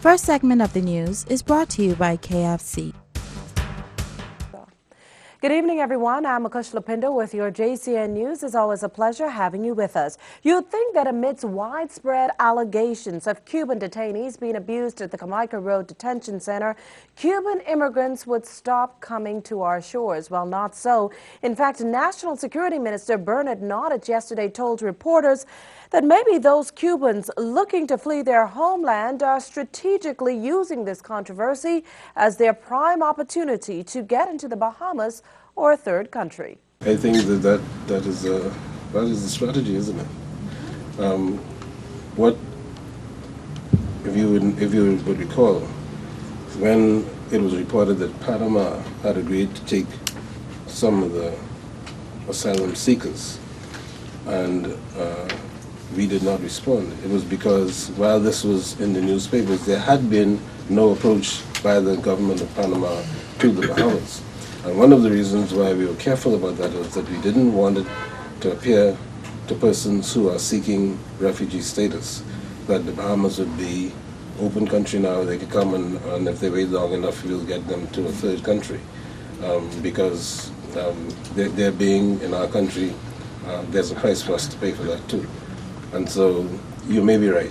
first segment of the news is brought to you by KFC. Good evening, everyone. I'm Akush Lapindo with your JCN News. It's always a pleasure having you with us. You'd think that amidst widespread allegations of Cuban detainees being abused at the Jamaica Road Detention Center, Cuban immigrants would stop coming to our shores. Well, not so. In fact, National Security Minister Bernard Nottage yesterday told reporters that maybe those Cubans looking to flee their homeland are strategically using this controversy as their prime opportunity to get into the Bahamas or a third country. I think that is a strategy, isn't it? What if you would recall when it was reported that Panama had agreed to take some of the asylum seekers and we did not respond. It was because while this was in the newspapers, there had been no approach by the government of Panama to the Bahamas. And one of the reasons why we were careful about that was that we didn't want it to appear to persons who are seeking refugee status that the Bahamas would be open country now. They could come and if they wait long enough, we'll get them to a third country. Because they're being in our country, there's a price for us to pay for that too. And so you may be right.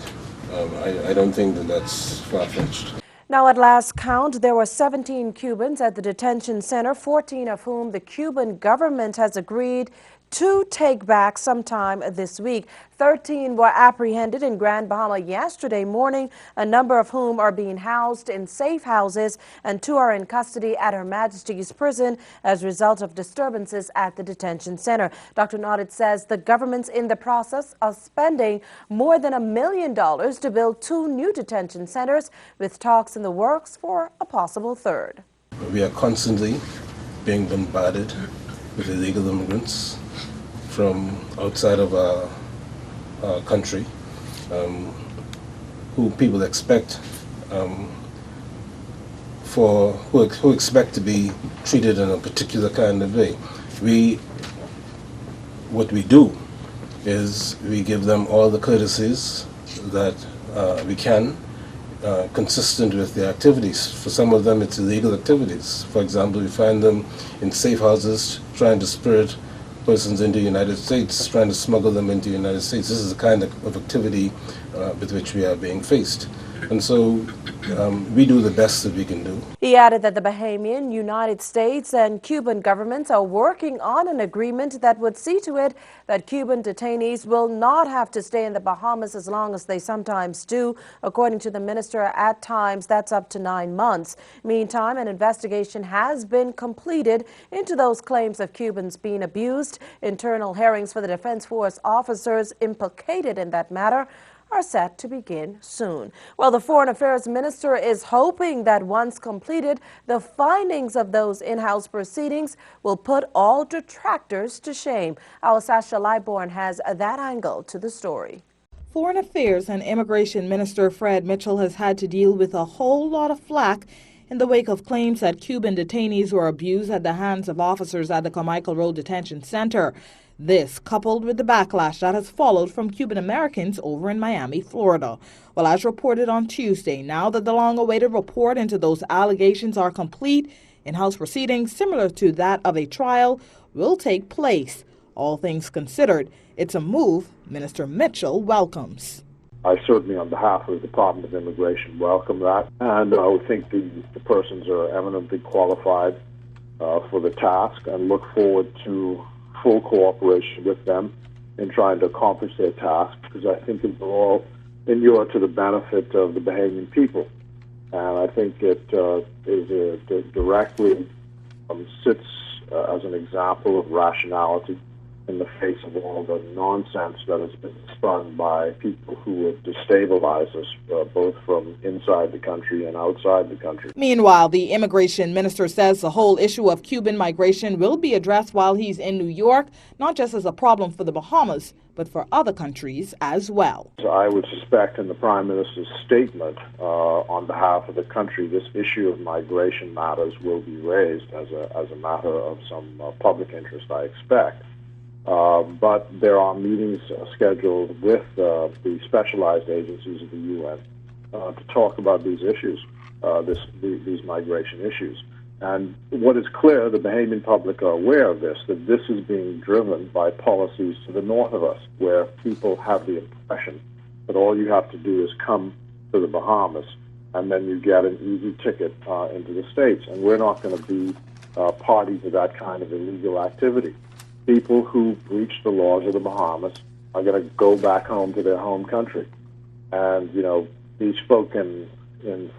I don't think that that's far-fetched. Now, at last count, there were 17 Cubans at the detention center, 14 of whom the Cuban government has agreed to take back sometime this week. 13 were apprehended in Grand Bahama yesterday morning, a number of whom are being housed in safe houses, and 2 are in custody at Her Majesty's prison as a result of disturbances at the detention center. Dr. Nottage says the government's in the process of spending more than $1 million to build 2 new detention centers, with talks in the works for a possible third. We are constantly being bombarded with illegal immigrants from outside of our country, who people expect who expect to be treated in a particular kind of way. What we do is we give them all the courtesies that we can, consistent with their activities. For some of them, it's illegal activities. For example, we find them in safe houses trying to spirit persons into the United States, trying to smuggle them into the United States. This is the kind of activity with which we are being faced. And so we do the best that we can do. He added that the Bahamian, United States, and Cuban governments are working on an agreement that would see to it that Cuban detainees will not have to stay in the Bahamas as long as they sometimes do. According to the minister, at times that's up to 9 months. Meantime, an investigation has been completed into those claims of Cubans being abused. Internal hearings for the Defense Force officers implicated in that matter are set to begin soon. Well, the Foreign Affairs Minister is hoping that once completed, the findings of those in-house proceedings will put all detractors to shame. Our Sasha Liborn has that angle to the story. Foreign Affairs and Immigration Minister Fred Mitchell has had to deal with a whole lot of flack in the wake of claims that Cuban detainees were abused at the hands of officers at the Jamaica Road Detention Center. This, coupled with the backlash that has followed from Cuban Americans over in Miami, Florida. Well, as reported on Tuesday, now that the long-awaited report into those allegations are complete, in-house proceedings similar to that of a trial will take place. All things considered, it's a move Minister Mitchell welcomes. I certainly, on behalf of the Department of Immigration, welcome that, and I would think the persons are eminently qualified for the task, and look forward to full cooperation with them in trying to accomplish their task, because I think it will all inure to the benefit of the Bahamian people. And I think it directly sits as an example of rationality in the face of all the nonsense that has been spun by people who would destabilize us, both from inside the country and outside the country. Meanwhile, the immigration minister says the whole issue of Cuban migration will be addressed while he's in New York, not just as a problem for the Bahamas, but for other countries as well. I would suspect in the Prime Minister's statement on behalf of the country, this issue of migration matters will be raised as a matter of some public interest, I expect. But there are meetings scheduled with the specialized agencies of the UN to talk about these issues, these migration issues. And what is clear, the Bahamian public are aware of this, that this is being driven by policies to the north of us, where people have the impression that all you have to do is come to the Bahamas, and then you get an easy ticket into the States. And we're not going to be party to that kind of illegal activity. People who breach the laws of the Bahamas are going to go back home to their home country. And, you know, these folk in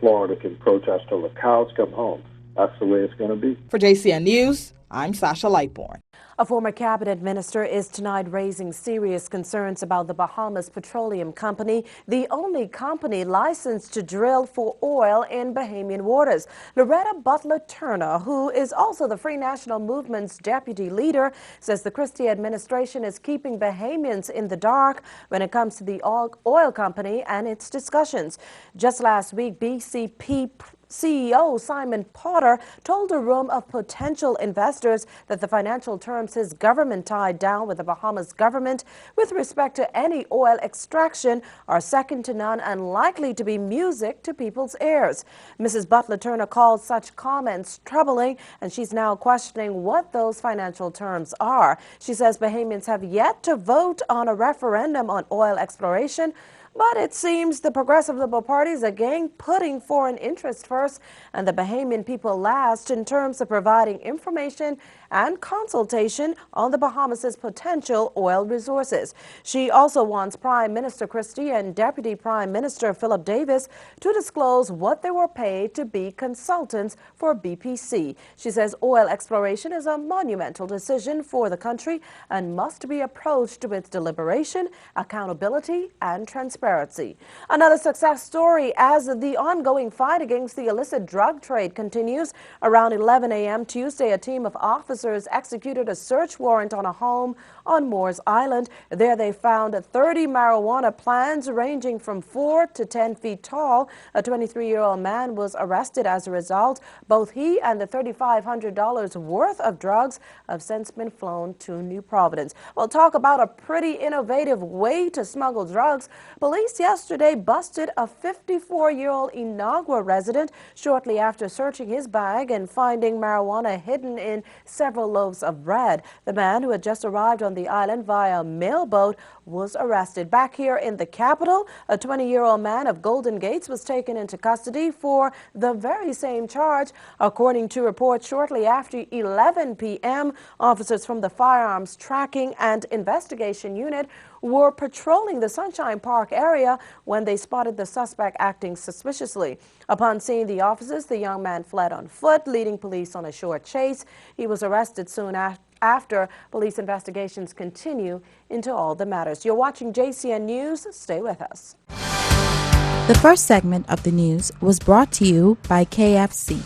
Florida can protest till the cows come home. That's the way it's going to be. For JCN News, I'm Sasha Lightbourne. A former cabinet minister is tonight raising serious concerns about the Bahamas Petroleum Company, the only company licensed to drill for oil in Bahamian waters. Loretta Butler Turner, who is also the Free National Movement's deputy leader, says the Christie administration is keeping Bahamians in the dark when it comes to the oil company and its discussions. Just last week, BCP CEO Simon Potter told a room of potential investors that the financial terms his government tied down with the Bahamas government with respect to any oil extraction are second to none and likely to be music to people's ears. Mrs. Butler Turner called such comments troubling, and she's now questioning what those financial terms are. She says Bahamians have yet to vote on a referendum on oil exploration, but it seems the progressive Liberal parties are again putting foreign interest first and the Bahamian people last in terms of providing information and consultation on the Bahamas' potential oil resources. She also wants Prime Minister Christie and Deputy Prime Minister Philip Davis to disclose what they were paid to be consultants for BPC. She says oil exploration is a monumental decision for the country and must be approached with deliberation, accountability, and transparency. Another success story as the ongoing fight against the illicit drug trade continues. Around 11 a.m. Tuesday, a team of officers executed a search warrant on a home on Moores Island. There they found 30 marijuana plants ranging from 4 to 10 feet tall. A 23-year-old man was arrested as a result. Both he and the $3,500 worth of drugs have since been flown to New Providence. We'll talk about a pretty innovative way to smuggle drugs. Police yesterday busted a 54-year-old Inagua resident shortly after searching his bag and finding marijuana hidden in several loaves of bread. The man, who had just arrived on the island via mailboat, was arrested. Back here in the capital, a 20-year-old man of Golden Gates was taken into custody for the very same charge. According to reports, shortly after 11 p.m., officers from the Firearms Tracking and Investigation Unit were patrolling the Sunshine Park area when they spotted the suspect acting suspiciously. Upon seeing the officers, the young man fled on foot, leading police on a short chase. He was arrested soon after. Police investigations continue into all the matters. You're watching JCN News. Stay with us. The first segment of the news was brought to you by KFC.